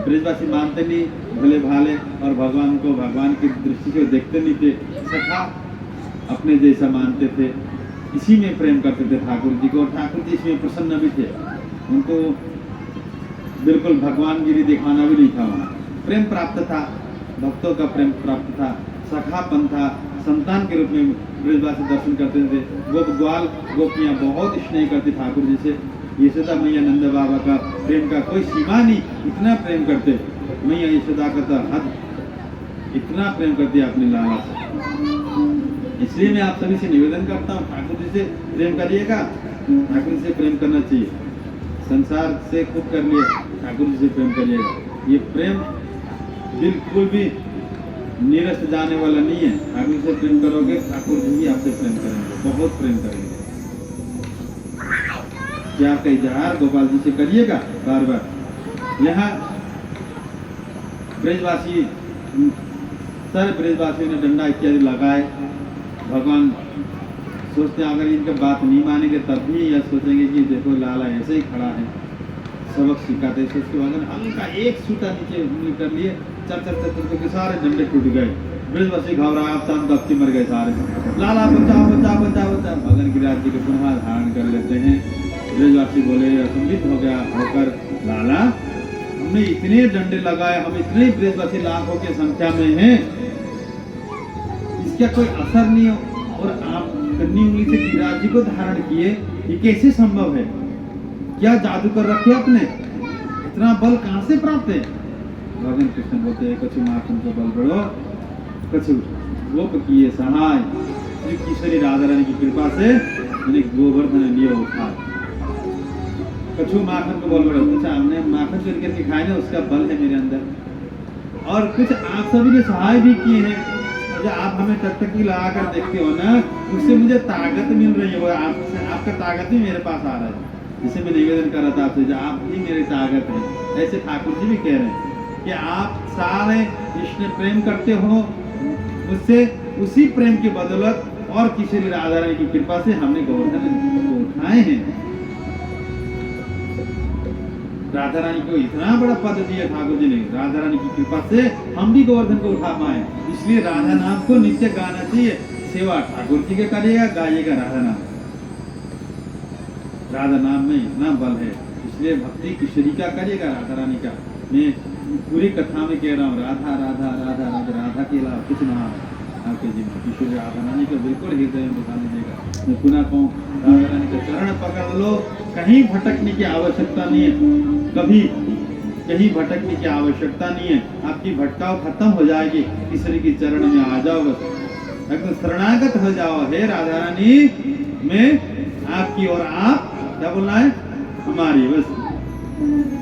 ब्रजवासी मानते नहीं, भले भाले, और भगवान को भगवान की दृष्टि से देखते नहीं थे। सखा अपने जैसा मानते थे, इसी में प्रेम करते थे ठाकुर जी को, और ठाकुर जी इसमें प्रसन्न भी थे। उनको बिल्कुल भगवान गिरी दिखाना भी नहीं था, वहाँ प्रेम प्राप्त था, भक्तों का प्रेम प्राप्त था, सखापन था। संतान के रूप में ब्रजवासी दर्शन करते थे। गोप ग्वाल गोपियाँ बहुत स्नेह करती ठाकुर जी से। यशोदा मैया नंद बाबा का प्रेम का कोई सीमा नहीं, इतना प्रेम करते। मैया यशोदा का तो हद, इतना प्रेम करती है अपने लाला से। इसलिए मैं आप सभी से निवेदन करता हूँ, ठाकुर जी से प्रेम करिएगा। ठाकुर जी से प्रेम करना चाहिए, संसार से खुद कर लिए, ठाकुर जी से प्रेम करिएगा। ये प्रेम बिल्कुल भी निरस्त जाने वाला नहीं है। ठाकुर से प्रेम करोगे, ठाकुर जी भी आपसे प्रेम करेंगे, बहुत प्रेम करेंगे। क्या का इजहार गोपाल जी से करिएगा बार बार। यहाँ ब्रजवासी, सारे ब्रजवासियों ने डंडा इत्यादि लगाए। भगवान सोचते हैं अगर इनका बात नहीं मानेंगे तब भी यह सोचेंगे कि देखो लाला ऐसे ही खड़ा है, सबक सिखाते। सोच के भगवान हल्का एक सूता नीचे उंगली कर लिए, चल चल चल चल के सारे डंडे टूट गए। ब्रजवासी घबरा आप तम दबके मर गए सारे। लाला बचाओ बचाओ बचाओ बचाओ। भगवान गिरिराज जी के पुनः धारण कर लेते हैं। ब्रजवासी बोले असंबित हो गया होकर, लाला हमने इतने डंडे लगाए, हम इतने ब्रजवासी लाखों की संख्या में हैं, इसका कोई असर नहीं हो और आप कन्नी उंगली से गिरिराज जी को धारण किए, ये कैसे संभव है? क्या जादू कर रखे आपने? इतना बल कहां से प्राप्त है? भगवान कृष्ण बोलते हैं कछु माखन का बल बढ़ो, कछु गोप किए सहाय। श्री किशोरी राधा रानी की कृपा से मैंने गोवर्धन लिए उठा। कछु माखन को बल बढ़ो, अच्छा हमने माखन चुन करके खाए ना, उसका बल है मेरे अंदर। और कुछ आप सभी ने सहाय भी किए हैं। जो आप हमें टकटकी लगा कर देखते हो ना, उससे मुझे ताकत मिल रही है। वो आपका ताकत भी मेरे पास आ रहा है। जिसे मैं निवेदन कर रहा था आपसे, जो आप ही मेरी ताकत है। ऐसे ठाकुर जी भी कह रहे हैं कि आप सारे कृष्ण प्रेम करते हो मुझसे, उसी प्रेम की बदौलत और किशोरी राधा रानी की कृपा से हमने गोवर्धन को उठाए हैं। राधा रानी को इतना बड़ा पद दिया ठाकुर जी ने, राधा रानी की कृपा से हम भी गोवर्धन को उठा पाए। इसलिए राधा नाम को नित्य गाना चाहिए। सेवा ठाकुर जी के करिएगा, गाइएगा राधा नाम। राधा नाम में इतना बल है, इसलिए भक्ति किशोरी का करिएगा, राधा रानी का। मैं पूरी कथा में कह रहा हूँ, राधा राधा राधा राधा राधा के अलावा कुछ ना आपके जीवन। किशोरी राधा रानी को बिल्कुल हृदय में बता लीजिएगा। मैं पुनः कहूँ, राधा रानी का चरण पकड़ लो, कहीं भटकने की आवश्यकता नहीं है। कभी कहीं भटकने की आवश्यकता नहीं है। आपकी भटकाव खत्म हो जाएगी, किशोरी के चरण में आ जाओ, बस एकदम शरणागत हो जाओ। हे राधा रानी, मैं आपकी और आप क्या बोलना है हमारी, बस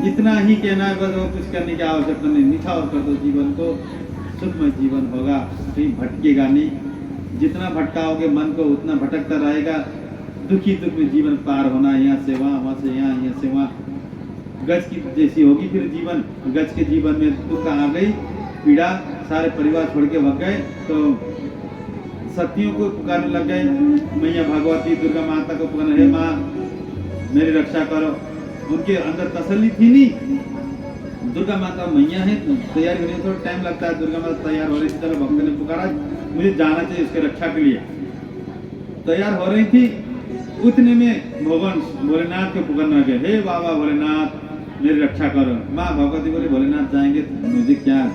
इतना ही कहना है। बस और कुछ करने की आवश्यकता नहीं। निछावर कर दो जीवन को, सुखमय जीवन होगा, कहीं भटकेगा नहीं। जितना भटकाओगे मन को उतना भटकता रहेगा। दुखी दुख में जीवन पार होना, यहाँ से वहाँ से यहाँ से वहाँ। गज की जैसी होगी फिर जीवन। गज के जीवन में दुख आ गई, पीड़ा, सारे परिवार छोड़ के भग गए तो सतियों को पुकारने लग गए। मैया भगवती दुर्गा माता को पुकारने, हे माँ मेरी रक्षा करो। उनके अंदर तसल्ली थी नहीं, दुर्गा माता मैया है, तैयार होने में थोड़ा टाइम लगता है। दुर्गा माता तैयार हो रही थी, चलो भक्त ने पुकारा, मुझे जाना चाहिए उसके रक्षा के लिए। तैयार हो रही थी, उतने में भगवान भोलेनाथ को पुकारने लगे, हे बाबा भोलेनाथ मेरी रक्षा करो। माँ भगवती बोले भोलेनाथ जाएंगे, मुझे क्या?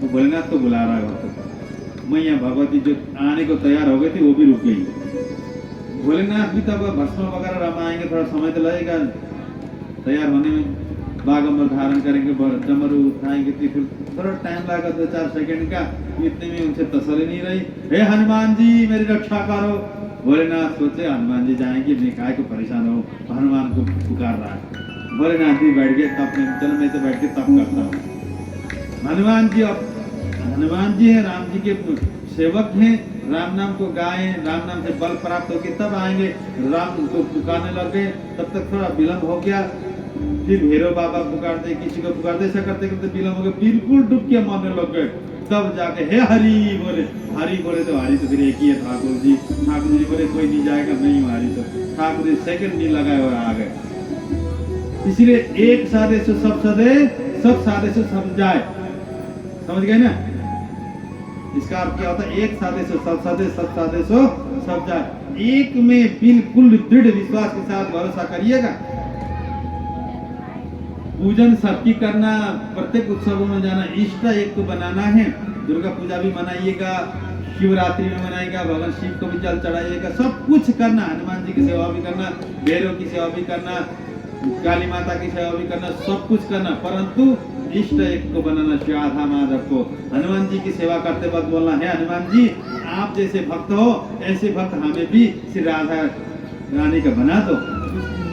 तो भोलेनाथ को बुला रहा है। मैया भगवती जो आने को तैयार हो गई थी वो भी रुक गई। भोलेनाथ भी तब भस्म वगैरह रमाएंगे, थोड़ा समय तो लगेगा तैयार होने में। बागंबर धारण करेंगे, डमरू उठाएंगे, फिर थोड़ा टाइम लगेगा 2-4 सेकंड का। इतने में उनसे तसल्ली नहीं रही। हे हनुमान जी मेरी रक्षा करो। भोलेनाथ सोचे हनुमान जी जाएंगे, मैं काय को परेशान हो, हनुमान को पुकार रहा है। भोलेनाथ भी बैठ गए तप में, चलो मैं तो बैठ के तप करता हूँ। हनुमान जी है राम जी के सेवक हैं, राम नाम को गाएं, राम नाम से बल प्राप्त होके तब आएंगे। राम को पुकारने लग गए, तब तक थोड़ा विलम्ब हो गया। फिर भैरव बाबा पुकारते, किसी को पुकारते, ऐसा करते करते विलम्ब हो गया, बिल्कुल डुबके मारने लग गए। तब जाके हे हरि बोले। हरि बोले तो हरि तो फिर एक ही है ठाकुर जी। ठाकुर जी बोले कोई नहीं जाएगा, नहीं हरि तो ठाकुर जी सेकंड नहीं लगाए और आ गए। इसलिए एक साधे से सब सदे, सब साधे से सब जाए। समझ गए ना? इसका अर्थ क्या होता है? एक साधे से सब साधे, सब साधे से सब जाए। एक में बिल्कुल दृढ़ विश्वास के साथ भरोसा करिएगा। पूजन सबकी करना, प्रत्येक उत्सवों में जाना, इष्ट एक को बनाना है। दुर्गा पूजा भी मनाइएगा, शिवरात्रि में मनाइएगा, भगवान शिव को भी जल चढ़ाइएगा, सब कुछ करना। हनुमान जी की सेवा भी करना, भैरव की सेवा भी करना, काली माता की सेवा भी करना, सब कुछ करना, परंतु इष्ट एक को बनाना, श्री राधा माधव को। हनुमान जी की सेवा करते वक्त बोलना है, हनुमान जी आप जैसे भक्त हो ऐसे भक्त हमें भी श्री राधा रानी का बना दो।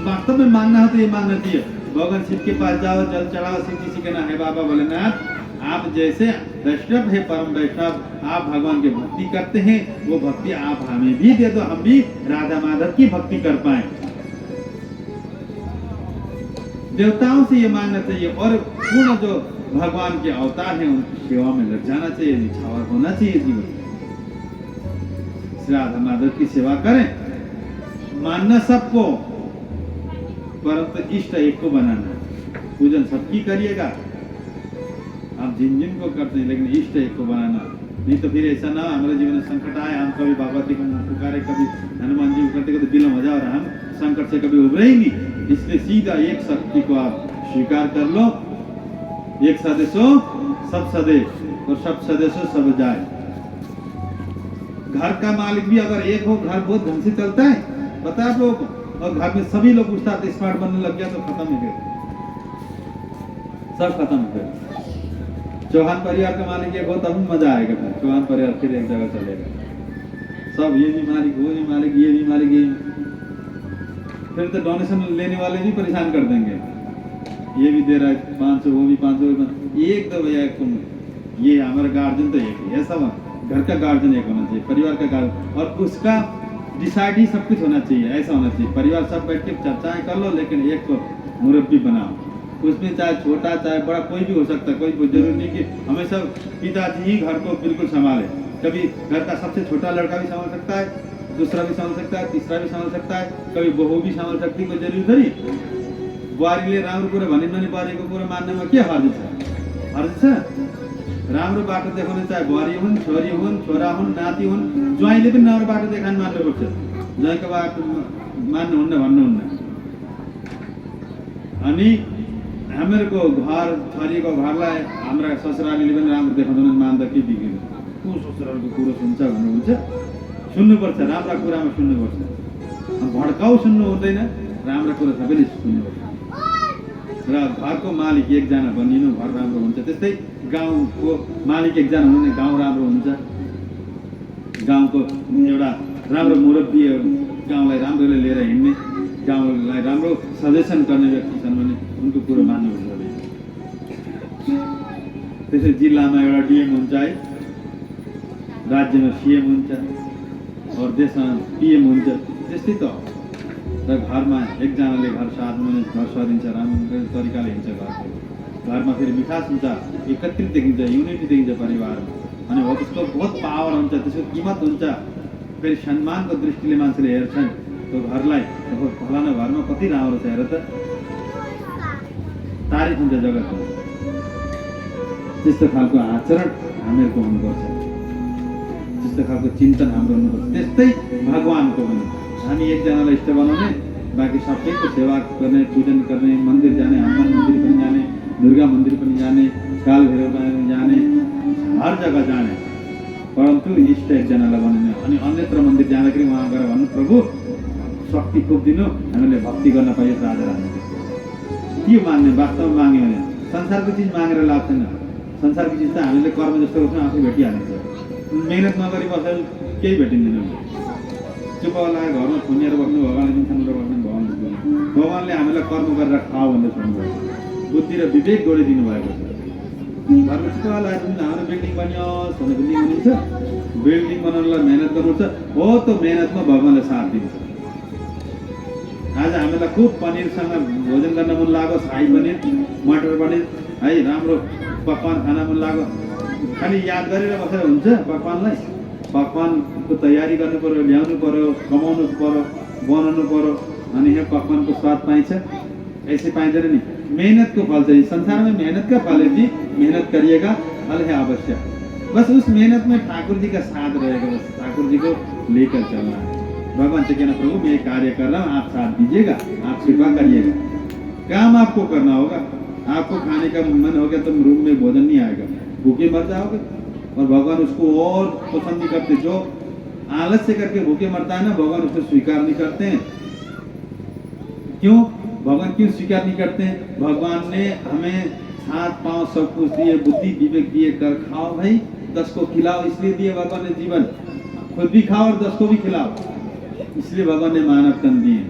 वास्तव में मांगना हो तो ये मांगना चाहिए। भगवान शिव के पास जाओ, जल चढ़ाओ, शिव जी से कहना है बाबा भोलेनाथ आप जैसे वैष्णव है, परम वैष्णव, आप भगवान की भक्ति करते हैं, वो भक्ति आप हमें भी दे दो, हम भी राधा माधव की भक्ति कर पाए। देवताओं से ये मानना चाहिए और पूर्ण जो भगवान के अवतार हैं उनकी सेवा में लग जाना चाहिए, निछावर होना चाहिए जीवन। श्री राधा माधव की सेवा करें, मानना सबको, परंतु इष्ट एक को बनाना। पूजन सबकी करिएगा, आप जिन जिन को करते हैं, लेकिन इष्ट एक को बनाना। नहीं तो फिर ऐसा ना हमारे जीवन में संकट आए, हम कभी बाबा जी को पुकारे, कभी हनुमान जी को करते करते बिलम हो जाओ और हम संकट से कभी उभरे ही नहीं। इसलिए सीधा एक शक्ति को आप स्वीकार कर लो, एक सदस्य सब सदेश और सब सदस्य सब जाए। घर का मालिक भी अगर एक हो, घर बहुत ढंग से चलता है, पता है आप लोगों को, और घर में सभी लोग उस साथ स्मार्ट बनने लग गया तो खत्म है, सब खत्म है। चौहान परिवार का मालिक एक हो तब मजा आएगा, फिर चौहान परिवार फिर एक जगह चलेगा। सब ये भी मालिक, वो भी मालिक, ये भी मालिक, ये फिर तो डोनेशन लेने वाले भी परेशान कर देंगे, ये भी दे रहा है 500, वो भी 500, एक तो भैया तुम, ये हमारा गार्जियन तो एक ही, ऐसा घर का गार्जियन एक होना चाहिए, परिवार का गार्जियन, और उसका डिसाइड ही सब कुछ होना चाहिए, ऐसा होना चाहिए। परिवार सब बैठ के चर्चाएं कर लो, लेकिन एक को मुरब्बी बनाओ, उसमें चाहे छोटा चाहे बड़ा कोई भी हो सकता है, कोई जरूरी नहीं कि हमेशा पिताजी ही घर को बिल्कुल संभाले। कभी घर का सबसे छोटा लड़का भी संभाल सकता है, दूसरा भी संभाल सकता है, तीसरा भी संभाल सकता है, कभी बहू भी संभाल सकती है, कोई जरूरी थोड़ी। बुहारीले राम्रो कुरा भन्यो भने बुहारीको कुरा मान्नमा के हर्ज छ? हर्ज छ? राम्रो बाटो देखाउने, चाहे बुहारी हुन्, छोरी हुन्, छोरा हुन्, नाति हुन्, ज्वाइँले पनि राम्रो बाटो देखाउन मान्नुपर्छ, ज्वाइँको बाटो मान्नुहुन्न भन्नुहुन्न। अनि हामीहरूको घर छोरीको घरलाई हाम्रा ससुरालीले पनि राम्रो देखाउँदैन, मान्दा के बिग्रिन्छ? को ससुरालको कुरो सुन्छ भन्नुहुन्छ? सुन्नुपर्छ, राम्रा कुरामा सुन्नुपर्छ, भड्काउ सुन्नु हुँदैन, राम्रा कुरा सबैले सुन्नुपर्छ। र घरको मालिक एकजना बनिनु, घर राम्रो हुन्छ। त्यस्तै गाउँको मालिक एकजना हुनु भने गाउँ राम्रो हुन्छ। गाउँको एउटा राम्रो मुरब्बी, गाउँलाई राम्रोले लिएर हिँड्ने, गाउँलाई राम्रो सजेसन गर्ने व्यक्ति छन् भने उनको कुरो मान्नुपर्छ। त्यसै जिल्लामा एउटा डिएम हुन्छ है, राज्यमा सिएम हुन्छ और देशमा पिएम हुन्छ, त्यस्तै त हो। र घरमा एकजनाले घर साध्नु भने घर सरिन्छ, राम्रो तरिकाले हिँड्छ घरको। घरमा फेरि मिठास हुन्छ, एकत्रित देखिन्छ, युनिटी देखिन्छ परिवारमा, अनि हो त्यसको बहुत पावर हुन्छ, त्यसको किमत हुन्छ। फेरि सम्मानको दृष्टिले मान्छेले हेर्छन् त्यो घरलाई, फलाना घरमा कति राम्रो छ हेर त, तारिफ हुन्छ जगतमा। त्यस्तो खालको आचरण हामीहरूको हुनुपर्छ, त्यस्तो खालको चिन्तन हाम्रो हुनुपर्छ। त्यस्तै भगवानको पनि हामी एकजनालाई इष्ट बनाउने, बाँकी सबैको सेवा गर्ने, पूजन गर्ने, मन्दिर जाने, हनुमान मन्दिर पनि जाने, दुर्गा मन्दिर पनि जाने, काल भैरव पनि जाने, हर जग्गा जाने, परन्तु इष्ट एकजनालाई बनाउने। अनि अन्यत्र मन्दिर जाँदाखेरि उहाँ गएर भन्नु, प्रभु शक्ति खोप दिनु, हामीले भक्ति गर्न पाइयो त आज हामीले के मान्ने, वास्तवमा माग्यो भने संसारको चिज मागेर लाभ छैन। संसारको चिज त हामीले कर्म जस्तो गर्छौँ, आफै भेटिहाल्छ। मेहनत नगरी बसेर केही भेटिँदैन। चुप लगाएर घरमा थुनिएर बस्नु, भगवान्ले दिन्छन् र बस्नु, भगवान्ले हामीलाई कर्म गरेर खाऊ भनेर भन्नुभएको, बुद्धि र विवेक जोडिदिनु भएको छ। घरमा चुप लगाएर हाम्रो बिल्डिङ बनियोस् भने बिल्डिङ बनिन्छ, बिल्डिङ बनाउनलाई मेहनत गर्नुपर्छ, हो त्यो मेहनतमा भगवान्ले साथ दिन्छ। आज हामीलाई खुब पनिरसँग भोजन गर्न मन लाग्यो, शाही पनिर, मटर पनिर है, राम्रो पकवान खान मन लाग्यो, खालि याद गरेर बसेर हुन्छ? पकवानलाई, पकवानको तयारी गर्नु पर्यो, ल्याउनु पर्यो, कमाउनु पर्यो, बनाउनु पर्यो, अनि यहाँ पकवानको स्वाद पाइन्छ? ऐसे पाइँदैन नि। मेहनत को फल चाहिए, संसार में मेहनत का फल है जी, मेहनत करिएगा, फल है अवश्य। बस उस मेहनत में ठाकुर जी का साथ रहेगा, बस ठाकुर जी को लेकर चलना है। भगवान से कहना, प्रभु मैं कार्य कर रहा हूँ, आप साथ दीजिएगा, आप कृपा करिएगा। काम आपको करना होगा। आपको खाने का मन हो गया तो रूम में भोजन नहीं आएगा, भूखे मर जाओगे। और भगवान उसको और पसंद नहीं करते, जो आलस से करके भूखे मरता है ना, भगवान उसको स्वीकार नहीं करते हैं। क्यों भगवान क्यों स्वीकार नहीं करते हैं? भगवान ने हमें हाथ पांव सब कुछ दिए, बुद्धि विवेक दिए, कर खाओ भाई, 10 को खिलाओ, इसलिए दिए भगवान ने जीवन। खुद भी खाओ और 10 को भी खिलाओ, इसलिए भगवान ने मानव तन दिए।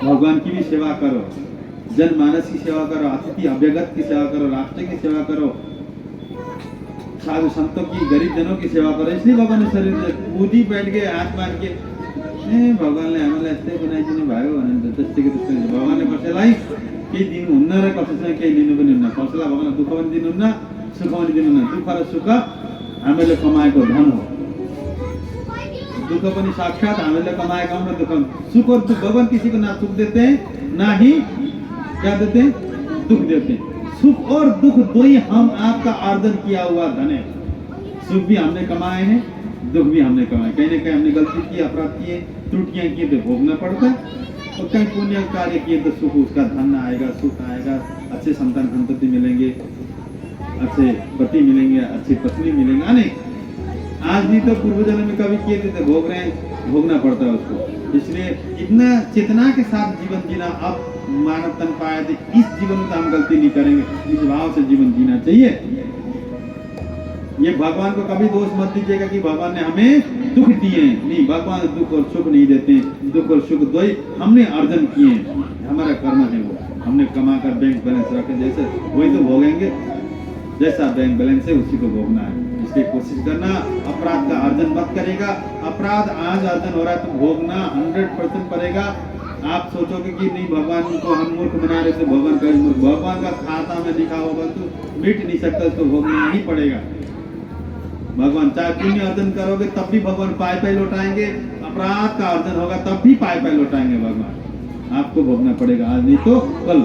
भगवान की भी सेवा करो, जनमानस की सेवा करो, अतिथि अभ्यागत की सेवा करो, राष्ट्र की सेवा करो, साधु संतों की, गरीब जनों की सेवा करो, इसलिए भगवान ने शरीर दिया। कूदी बैठ गए हाथ मार के, भगवान ने हमें ऐसे बनाई नहीं भाई भगवान ने कसैलाई केही दिनुहुन्न र कसैसँग केही लिनु पनि हुन्न। कसैलाई भगवान दुःख पनि दिनुहुन्न, सुख पनि दिनुहुन्न। दुःख र सुख हामीले कमाएको धन हो। दुख पनि साक्षात हामीले कमाएका हूँ, दुख सुख और दुख भगवान किसी को ना सुख देते हैं ना ही क्या देते हैं, दुख देते हैं। सुख और दुख दो ही हम आपका अर्जन किया हुआ धन है। सुख भी हमने कमाए हैं, दुख भी हमने कमाए। कहीं ना कहीं हमने गलती की, अपराध किए, त्रुटियां की तो भोगना पड़ता है, और कहीं पुण्य कार्य किए तो सुख, उसका धन आएगा, सुख आएगा, अच्छे संतान संतति मिलेंगे, अच्छे पति मिलेंगे, अच्छी पत्नी मिलेंगे। नहीं, आज भी तो पूर्व जन्म में कभी किए थे तो भोग रहे हैं, भोगना पड़ता है उसको। इसलिए इतना चेतना के साथ जीवन जीना। अब मानव तन पाया थे, इस जीवन में तो हम गलती नहीं करेंगे, इस भाव से जीवन जीना चाहिए। ये भगवान को कभी दोष मत दीजिएगा कि भगवान ने हमें दुख दिए हैं। नहीं, भगवान दुख और सुख नहीं देते हैं। दुख और सुख दो ही हमने अर्जन किए हैं, हमारा कर्म है वो। हमने कमा कर बैंक बैलेंस रखे, जैसे वही तो भोगेंगे, जैसा बैंक बैलेंस है उसी को भोगना है। इसलिए कोशिश करना, अपराध का अर्जन मत करेगा। अपराध आज अर्जन हो रहा है तो भोगना 100% पड़ेगा। आप सोचोगे कि नहीं भगवान को हम मूर्ख बना रहे थे, भगवान का मूर्ख, भगवान का खाता में लिखा होगा तो मिट नहीं सकता, उसको भोगना ही पड़ेगा। भगवान चाहे पुण्य अर्जन करोगे तब भी भगवान पाए पाए लौटाएंगे, अपराध का अर्जन होगा तब भी पाए पाए लौटाएंगे भगवान। आपको भोगना पड़ेगा, आज नहीं तो कल।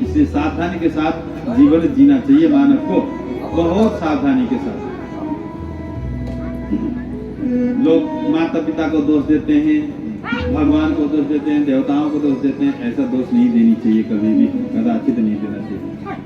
इसलिए सावधानी के साथ जीवन जीना चाहिए मानव को, बहुत सावधानी के साथ। लोग माता पिता को दोष देते हैं, भगवान को दोष देते हैं, देवताओं को दोष देते हैं। ऐसा दोष नहीं देनी चाहिए, कभी भी कदाचित नहीं देना चाहिए।